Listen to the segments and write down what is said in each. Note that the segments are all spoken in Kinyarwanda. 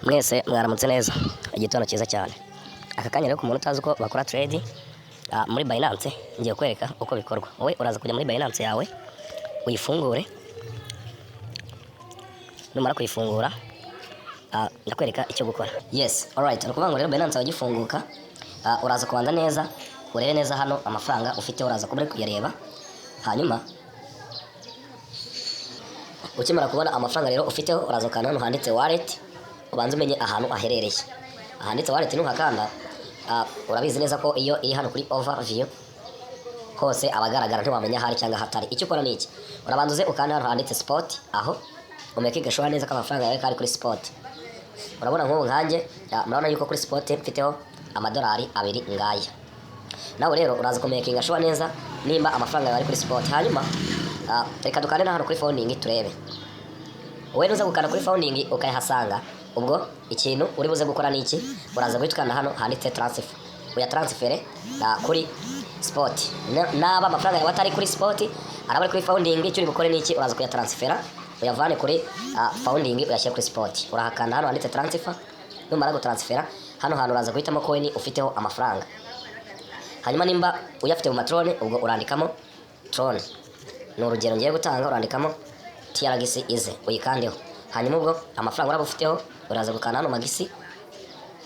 Mwese mwaramutse neza, igitondo cyiza cyane. Aka kanya rero ku muntu utazi uko bakora trade muri Binance, ngiye kwereka uko bikorwa. Wowe uraza kujya muri Binance yawe uyifungure, numara kuyifungura ndakwereka icyo gukora. Yes, alright. Ukuvuga ngo rero Binance wagifunguka, uraza kubanza neza urebe neza hano amafaranga ufite, uraza kuba uri kuyareba. Hanyuma ukimara kubona amafaranga rero ufiteho, uraza ukanda hano handitse wallet, ubanza umenye ahantu aherereye. Ahanditse wallet nuhakanda, urabizi neza ko iyo iri hano kuri overview hose abagaragara ntiwamenya ahari cyangwa hatari. Icyo ukora ni iki, urabanza uze ukanda hano handitse spot, aho umekinga sure neza ko amafaranga yawe kari kuri spot. Urabona nk'ubu nkanjye, murabona yuko kuri spot mfiteho amadolari 2 ngaya. Nawe rero uraza kumekinga sure neza nimba amafaranga yawe ari kuri spot. Hanyuma reka dukande hano kuri founding turebe. Wowe nuza gukanda kuri founding ukayahasanga, ubwo ikintu uri buze gukora ni iki, uraza guhita hano handitse transfer, uya transfere kuri spot. Naba amafaranga yawe atari kuri spot, araba kuri founding, icyo uri bukore ni iki, uraza kuya transfera uyavane kuri founding uyashyira kuri spot. Urahakanda hano handitse transfer, numara gutransfera hano hantu uraza guhitamo coin ufiteho amafaranga. Hanyuma nimba uyafite mu matrone, ubwo urandikamo tron. Ni urugero ngiye gutanga, urandikamo TRX ize uyikandeho. Hanyuma ubwo amafaranga uraba ufiteho uraza gukanda hano magisi,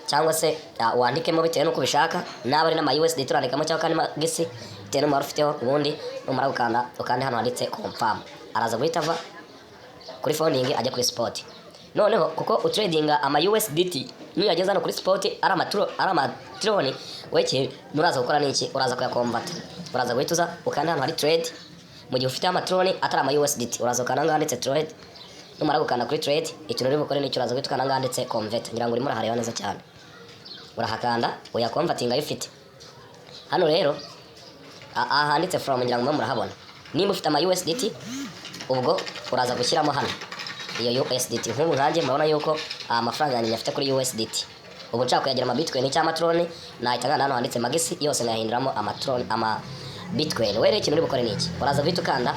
cyangwa se wandikemo bitewe nuko ubishaka. Naba ari n'ama USD turandikamo cyangwa kandi magisi bitewe n'umubare ufiteho. Ubundi numara gukanda ukande hano handitse confirm, araza guhita ava kuri founding ajya kuri spot. Noneho kuko utradinga ama USDT nuyageza hano kuri spot ari amatroni, weke nuraza gukora niki, uraza kuyakonvert. Uraza guhita uza ukanda hano hari trade. Mu gihe ufite amatroni atari ama USDT, uraza ukanda hano handitse trade. Numara gukanda kuri trade, ikintu uri bukore n'icyo uraza guhita ukanda hano handitse convert. Ngira ngo urimo urahareba neza cyane. Urahakanda uya converting ayo ufite. Hano rero handitse from, ngira ngo murahabona. Nimba ufite ama USDT, ubwo uraza gushyiramo hano iyo USDT. Nk'ubu nkanjye murabona yuko amafaranga yanjye afite kuri USDT. Ubu nshaka kuyagira ama Bitcoin cyangwa amatroni, nahita ngana hano handitse magisi, yose ngahinduramo amatroni ama Bitcoin. Wewe ikintu uri bukore niki, uraza guhita ukanda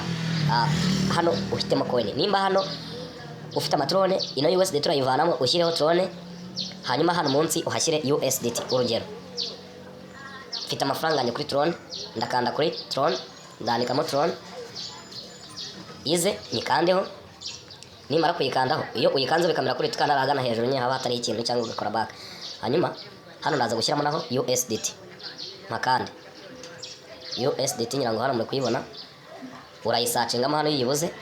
hano uhitemo coin. Nimba hano ufite amatrone, ino USDT turayivanamo ushyireho trone. Hanyuma hano munsi uhashyire USDT. Urugero mfite amafaranga yanjye kuri trone, ndakanda kuri trone, ndandikamo trone ize nyikandeho. Nimara kuyikandaho, iyo uyikanze bikamera kuri tukana aragana hejuru nye haba hatari ikintu cyangwa ugakora back. Hanyuma hano ndaza gushyiramo naho USDT makande USDT, ngira ngo hano muri kuyibona. Urayisacingamo hano yibuze,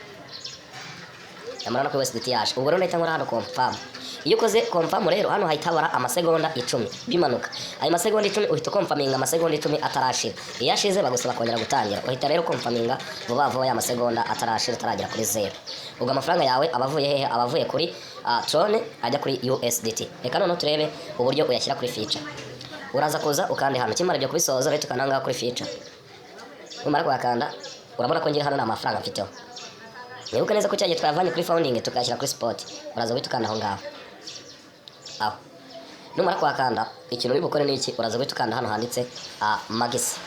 yamara ko USDT yaje. Ubwo rero nahita nkora hano confirm. Iyo ukoze confirm rero hano hayitabara amasegonda 10 bimanuka. Ayo masegonda 10 uhita confirminga amasegonda 10 atarashira. Iyo ashize bagusaba kongera gutangira. Uhita rero confirminga vuba vuba ya masegonda atarashira, ataragera kuri 0. Ubwo amafaranga yawe abavuye hehe, abavuye kuri trone ajya kuri USDT. Reka none turebe uburyo uyashyira kuri feature. Uraza kuza ukande hano, kimara byo kubisoza rero tukananga kuri feature. Numara kuyakanda, urabona ko ngira hano amafaranga mfiteho. Nibuka neza ko cyagiye twavanye kuri founding tukashyira kuri spot. Uraza guhita ukanda aho ngaho. Aho numara kwakanda, ikintu uri bukore niki, uraza guhita ukanda hano handitse magisi.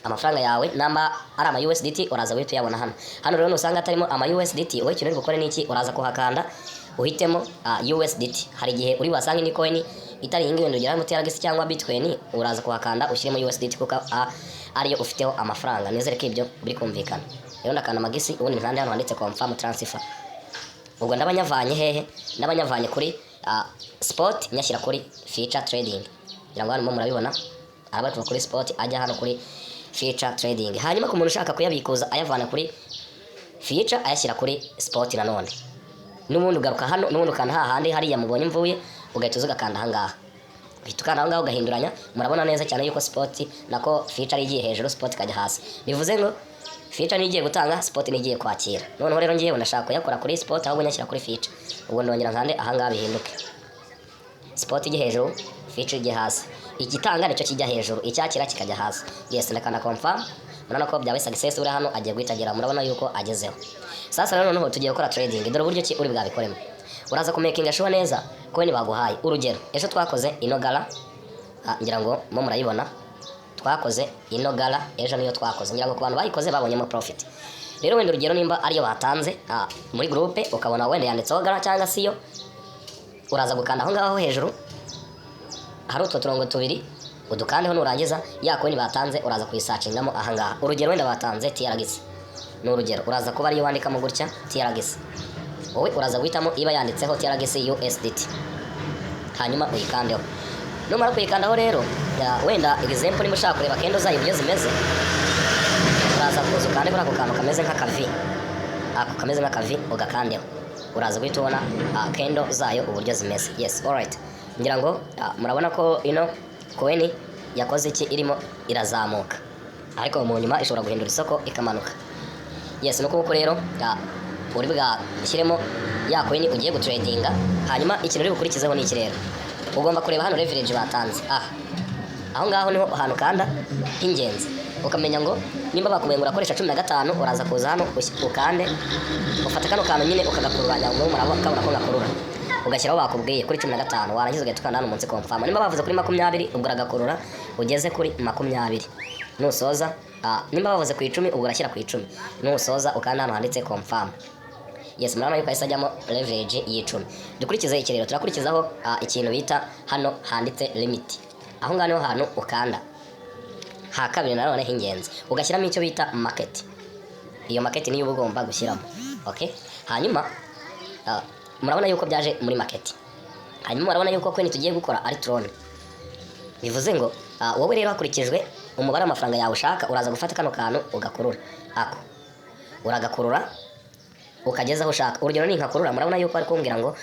Amafaranga yawe namba ari ama USDT uraza guhita uyabona hano. Hano rero nusanga atarimo ama USDT, wowe ikintu uri bukore niki, uraza kuhakanda uhitemo USDT. Hari gihe uri wasanga ni coin itari ingi wendo gira TRX cyangwa Bitcoin, uraza kuhakanda ushyiremo USDT kuko ariyo ufiteho amafaranga. Nizere ko ibyo biri kumvikana. Rero ndakanda magisi, ubundi nkande hano handitse confirm transfer. Ubwo ndabanyavanye hehe, ndabanyavanye kuri spot nyashyira kuri feature trading. Ngira ngo hano murabibona, araba tuva kuri spot ajya hano kuri feature trading. Hanyuma ku muntu ushaka kuyabikuza ayavana kuri feature ayashyira kuri spot nanone, n'ubundi ugaruka hano, n'ubundi ukanda hahandi hariya mubonye mvuye, ugahita uza ugakanda ahangaha. Uhita ukanda ahangaha ugahinduranya. Murabona neza cyane yuko spot nako feature igiye hejuru, spot ikajya hasi. Bivuze ngo feature nigiye gutanga, spot nigiye kwakira. Noneho rero ngiye ndashaka kuyakora kuri spot, ahubwo nyashyira kuri feature. Ubwo ndongera nkande ahangaha bihinduke. Spot igiye hejuru, feature igiye hasi. Igitanga nicyo kijya hejuru, icyakira kikajya hasi. Yes, ndakanda confirm. Murabona ko byabaye success. Uri hano agiye guhitagira, murabona yuko agezeho. Sasa rero noneho tugiye gukora trading. Dore uburyo ki uri bwabikoremo. Uraza kumekinga sure neza ko ni baguhaye. Urugero ejo twakoze inogala, ngira ngo murayibona, twakoze inogala ejo niyo twakoze. Ngira ngo ku bantu bayikoze babonyemo profit. Rero wenda urugero nimba ariyo batanze muri groupe ukabona wenda yanditseho gara cyangwa siyo, uraza gukanda aho ngaho hejuru hari utwo turongo tubiri, udukandeho nurangiza ya coin batanze uraza kuyisacingamo aha ngaha. Urugero wenda batanze TRX, ni urugero uraza kuba ariyo wandikamo gutya TRX, wowe uraza guhitamo iba yanditseho TRX USDT, hanyuma uyikandeho. Numara kuyikandaho rero wenda example niba ushaka kureba kendo zayo uburyo zimeze, uraza kuza ukande kuri ako kantu kameze nk'akavi, ako kameze nk'akavi ugakandeho, uraza guhita ubona kendo zayo uburyo zimeze. Yes, alright. Ngira ngo murabona ko ino coin yakoze iki, irimo irazamuka, ariko mu nyuma ishobora guhindura isoko ikamanuka. Yes, nuko rero uri bwashyiremo ya coin ugiye gutradinga, hanyuma ikintu uri bukurikizeho ni iki rero, ugomba kureba hano leverage batanze. Aho ngaho niho ahantu kanda h'ingenzi, ukamenya ngo nimba bakubwiye ngo urakoresha 15, uraza kuza hano ukande, ufata kano kantu nyine ukagakururanya ngo murabona ko gakurura, ugashyiraho bakubwiye kuri 15, warangiza ugahita ukanda hano munsi confirm. Nimba bavuze kuri 20 ubwo uragakurura ugeze kuri 20, nusoza nimba bavuze ku 10 ubwo urashyira ku 10, nusoza ukanda hano handitse confirm. Yes, murabona yuko isajyamo leverage y'10. Dukurikize iki rero, turakurikizaho ikintu bita hano handitse limit. Aho ngaho niho hantu ukanda ha kabiri nanone h'ingenzi, ugashyiramo icyo bita market. Iyo market niyo ugomba gushyiramo, okay? Hanyuma murabona yuko byaje muri market, hanyuma murabona yuko coin tugiye gukora ari Tron. Bivuze ngo wowe rero hakurikijwe umubare w'amafaranga yawe ushaka, uraza gufata kano kantu ugakurura ako, uragakurura ukageza aho ushaka. Urugero ni nkakurura, murabona yuko ari kumbwira ngo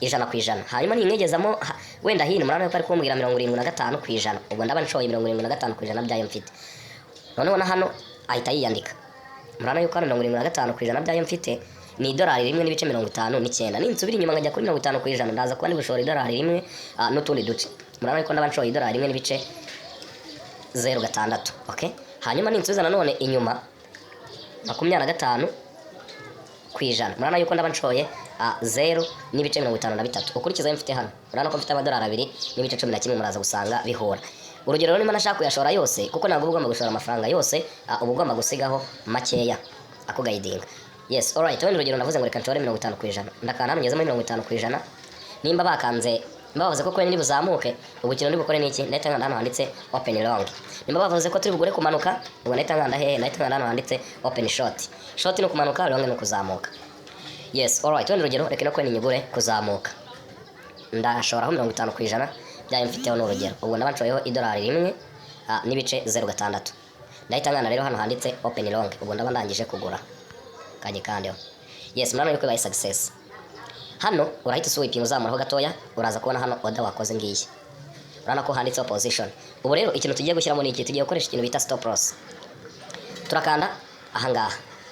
100%, hanyuma ninkegezamo wenda hino murabona yuko ari kumbwira 75%, ubwo ndaba nshoye 75% byayo mfite. Noneho na hano ahita yiyandika, murabona yuko hano 75% byayo mfite ni $1.59. Ninsubira inyuma nkajya kuri 50%, ndaza kuba ndi gushora $1 n'utundi duce. Murabona yuko ndaba nshoye $1.06, okay? Hanyuma ninsubiza nanone inyuma 25%, murabona yuko ndaba nshoye 0.53. Ukurikizayo mfite hano, murabona ko mfite $2.11, muraza gusanga bihura. Urugero rero nimba nashaka kuyashora yose, kuko ntabwo ugomba gushora amafaranga yose, uba ugomba gusigaho makeya ako guiding. Yes, alright. Wenda urugero navuze ngo reka nshore 50%, ndakana hano ngezemo 50%. Nimba bakanze bavuze ko coin buzamuke, ubu ikintu ndi bukore ni iki, ndahita nkanda hano handitse open long. Nimba bavuze ko turi bugure kumanuka, ubwo ndahita nkanda hehe, ndahita nkanda hano handitse open short. Short ni kumanuka, long ni kuzamuka. Yes, alright. Wenda urugero reka no coin nyigure kuzamuka, ndashoraho 50% byayo mfiteho n'urugero, ubwo ndaba nshoyeho $1.06. Ndahita nkanda rero hano handitse open long, ubwo ndaba ndangije kugura kandeho. Yes, murabona yuko ibaye success. Hano urahita swiping uzamuraho gatoya, uraza kubona hano order wakoze ngiyi, urabona ko handitse position. Ubu rero ikintu tugiye gushyiramo ni iki, tugiye gukoresha ikintu bita stop loss. Turakanda aha ngaha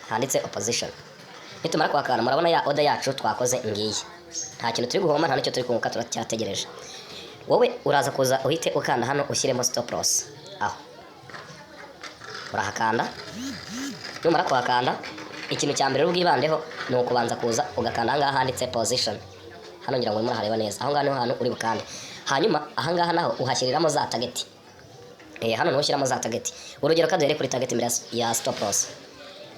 handitse opposition, nitumara kwakana murabona ya order yacu twakoze ngiyi, nta kintu turi guhoma, nta nicyo turi kunguka, turacyategereje. Wowe uraza kuza uhite ukanda hano ushyiremo stop loss, aho urahakanda. Numara kwakanda, ikintu cya mbere ubwibandeho ni ukubanza kuza ugakanda aha ngaha handitse position. Hano ngira ngo urimo urahareba neza, aho ngaha niho hantu uri bukande. Hanyuma aha ngaha naho uhashyiriramo za target. Hano niho ushyiramo za target. Urugero kaduhere kuri target mbere ya stop loss.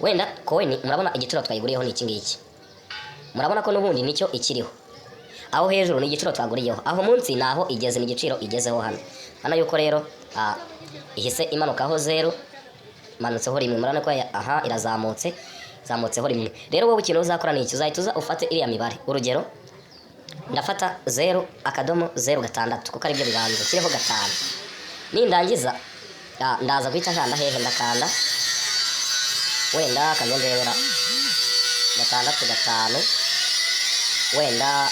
Wenda coin murabona igiciro twayiguriyeho ni iki ngiki, murabona ko n'ubundi nicyo ikiriho. Aho hejuru ni igiciro twaguriyeho, aho munsi naho igeze, ni igiciro igezeho hano. Hano yuko rero ihise imanukaho 0, manutseho rimwe, murabona ko irazamutse, zamutseho rimwe. Rero wowe ikintu uzakora ni iki, uzahita ufate iriya mibare. Urugero ndafata 0.06 kuko ari byo bibanza, kireho 5. Nindangiza ndaza guhita nkanda hehe, ndakanda wenda kanyondebera 6.5, wenda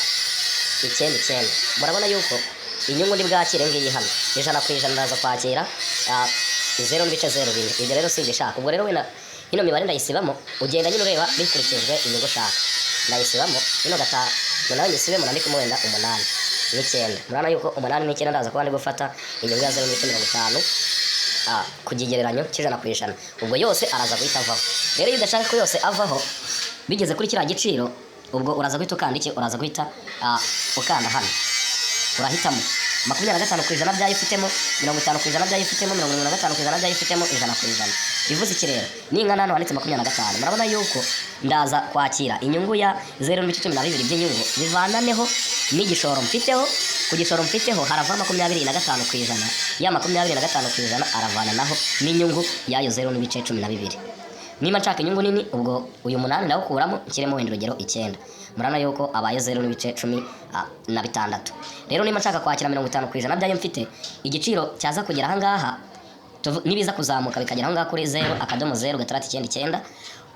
9.9. Murabona yuko inyungu ndi bwakire ngiyi hano 100%, ndaza kwakira 0.02. Ibyo rero singishaka. Ubwo rero wenda ino mibare ndayisibamo, ugenda nyine ureba bikurikijwe inyungu ushaka. Ndayisibamo ino 5, nawe nyisibemo nandikamo wenda 8 n'9. Murabona yuko 8 n'9 ndaza kuba ndi gufata inyungu ya 0.50 ku kigereranyo cy'100%. Ubwo yose araza guhita avaho. Rero iyo udashaka ko yose avaho bigeze kuri kiriya giciro, ubwo uraza guhita ukanda iki, uraza guhita ukanda hano, urahitamo 25% byayifitemo, 50% byayifitemo, 75% byayifitemo, 100%. Bivuze iki rero, ninkana hano handitse 25, murabona yuko ndaza kwakira inyungu ya 0.12 by'inyungu bivananeho n'igishoro mfiteho, ku gishoro mfiteho harava 25% ku ijana, ya 25% ku ijana aravana naho n'inyungu yayo 0.12. Niba nshaka inyungu nini, ubwo uyu 8 ndawukuramo nshyiremo wenda urugero 9, murana yuko abaye 0.16. Rero niba nshaka kwakira 50% ku ijana byayo mfite, igiciro cyaza kugera aha ngaha nibiza kuzamuka bikagera aho ngaha kuri 0.099,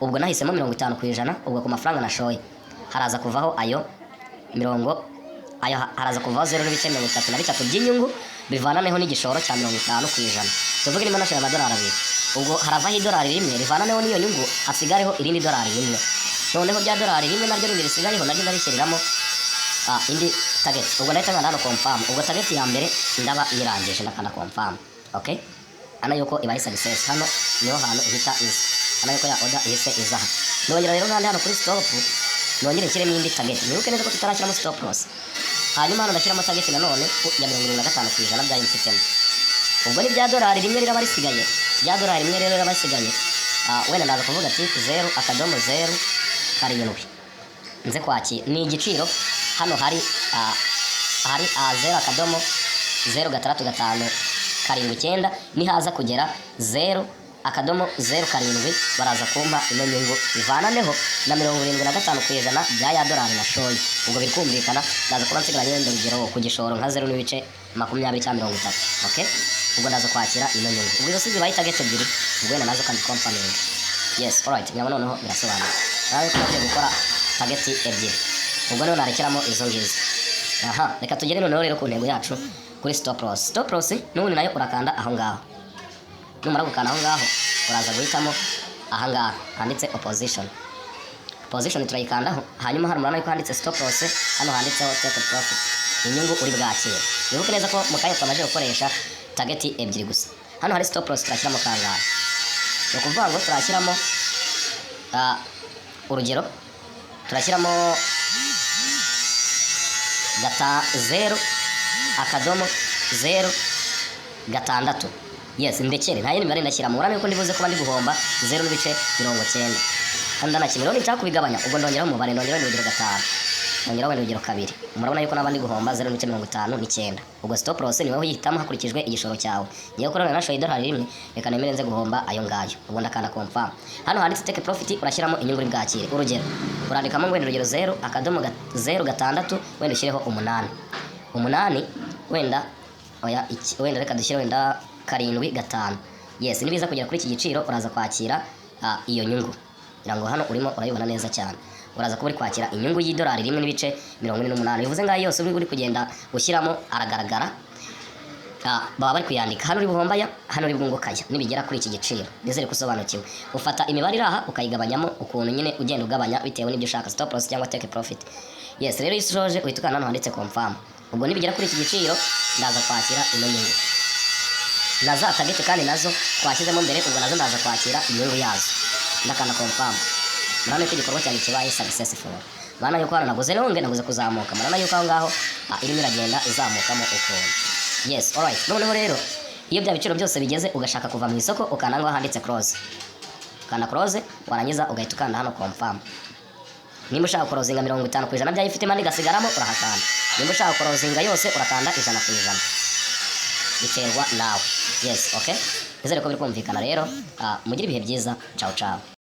ubwo nahisemo 50% ku ijana, ubwo ku mafaranga nashoye haraza kuvaho haraza kuvaho 0.33 by'inyungu bivananeho n'igishoro cya 50% ku ijana. Tuvuge niba nashoye amadolari 2, ubwo haravaho idolari rimwe rivananeho n'iyo nyungu, hasigareho irindi dolari rimwe. Noneho rya dolari rimwe naryo rindi risigayeho naryo ndabishyiriramo indi target. Ubwo ndahita nkanda hano confirm, ubwo target ya mbere ndaba nyirangije ndakanda confirm. Okay, ana yuko ibaye success. Hano niho hantu ihita iza, ana yuko ya order ihise iza. Nongera rero nkanda hano kuri stop, nongere nshyiremo indi target. Nibuke neza ko tutarashyiramo stop loss. Hanyuma hano ndashyiramo target nanone ya 75% ku ijana byayo mfitemo. Ubwo ni bya dolari rimwe riraba risigaye, bya dolari rimwe rero riraba risigaye. Wenda ndaza kuvuga ati 0.0 karindwi nze kwakira ni igiciro. Hano hari 0.06579, nihaza kugera 0.0 baraza kumpa ino nyungu ivananeho na 75% ku ijana bya ya dolari nashoye. Ubwo biri kumvikana, ndaza kuba nsigaranye wenda urugero ku gishoro nka 0.20 cyangwa 30. Okay, ubwo ndaza kwakira ino nyungu. Ubwo izo zibaye target ebyiri, ubwo wenda nazo kandi confirming. Yes, alright, nyama noneho birasobanura. Nawe twagiye gukora target ebyiri, ubwo noneho narekeramo izo ngizo. Reka tugere noneho rero ku ntego yacu kuri stop loss. Stop loss n'ubundi nayo urakanda aho ngaho. Numara gukanda aho ngaho uraza guhitamo aha ngaha handitse opposition. Position turayikandaho, hanyuma hano murana yuko handitse stop loss, hano handitseho take profit, inyungu uri bwakire. Wibuke neza ko mu kanya twamaze gukoresha target ebyiri gusa. Hano hari stop loss turashyiramo kangahe, no kuvuga ngo turashyiramo urugero turashyiramo 0.0 yes ndekere nta yindi mibare ndashyiramo. Murana yuko ndibuze kuba ndi guhomba 0.90. Kandi ndanakinira ni nshaka kubigabanya, ubwo ndongeraho umubare, ndongeraho urugero 5, ndongeraho urugero 2. Murabona yuko nabandi guhomba 0.59. Ubwo stop loss ni wowe uhitamo hakurikijwe igishoro cyawe. Ngiye kurana nashoye idolari rimwe, reka nemere nze guhomba ayo ngayo. Ubwo ndakanda confirm. Hano handitse take profit, urashyiramo inyungu uri bwakire. Urugero urandikamo ngo urugero 0.0 wenda ushyireho 8 wenda wenda reka dushyire wenda 7.5. Yes, nibiza kugera kuri iki giciro uraza kwakira iyo nyungu. Ngo hano urimo urayibona neza cyane. Uraza kuba uri kwakira inyungu y'idolari 1.48. Bivuze ngaho yose uri kugenda ushyiramo aragaragara. Baba bari kuyandika hano uri buhombaya, hano uri bwungukaya nibigera kuri iki giciro. Nizere kusobanukiwe. Ufata imibare iraha ukayigabanyamo ukuntu nyine ugenda ugabanya bitewe n'ibyo ushaka, stop loss cyangwa take profit. Yes, rero isoje uhita ukanda hano handitse confirm. Ubwo nibigera kuri iki giciro ndaza kwakira ino nyungu. Naza target kandi nazo twashyizemo mbere, ubwo nazo ndaza kwakira inyungu yazo. Ndakanda confirm. Murana yuko igikorwa cyane kibaye successful. Murana yuko hano naguze longe, naguze kuzamuka. Murana yuko aho ngaho irimo iragenda izamukamo ukuntu. Yes, alright. Noneho rero iyo bya biciro byose bigeze ugashaka kuva mu isoko, ukanda ngo handitse close. Ukanda close, warangiza ugahita ukanda hano confirm. Nimba ushaka closinga 50% byayo ifite mandi gasigaramo urahakanda. Nimba ushaka closinga yose urakanda 100%. Biterwa nawe. Yes, okay. Nizere ko biri kumvikana rero. Mugire ibihe byiza. Ciao ciao.